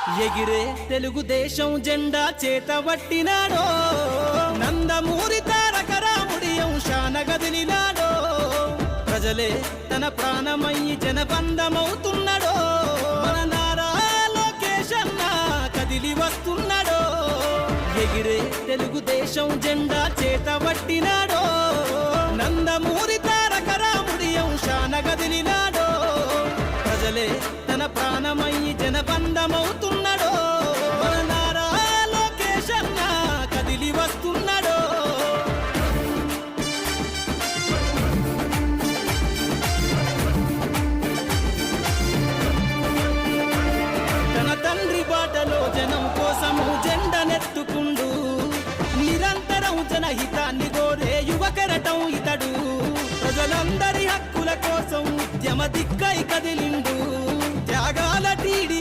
ఎగిరే తెలుగుదేశం జెండా చేతబట్టినాడో, నందమూరి తారక రాముడి అంశాన గదిలినాడో, ప్రజలే తన ప్రాణమయ్యి జనబంధమవుతున్నాడో, మన నారా లోకేష్ అన్న కదిలి వస్తున్నాడో. ఎగిరే తెలుగుదేశం జెండా చేతబట్టినాడో, నందమూరి తారక రాముడి అంశాన గదిలినాడో, ప్రజలే తన ప్రాణమయ్యి జనబంధమవుతున్నాడో, మన నారా లోకేష్ అన్న కదిలి వస్తున్నాడో. తన తండ్రి బాటలో జనం కోసము జెండనెత్తుకుండు, నిరంతరం జనహితాన్ని కోరే యువకరటం ఇతడు, ప్రజలందరి హక్కుల కోసం ఉద్యమ దిక్కై కదిలిండు.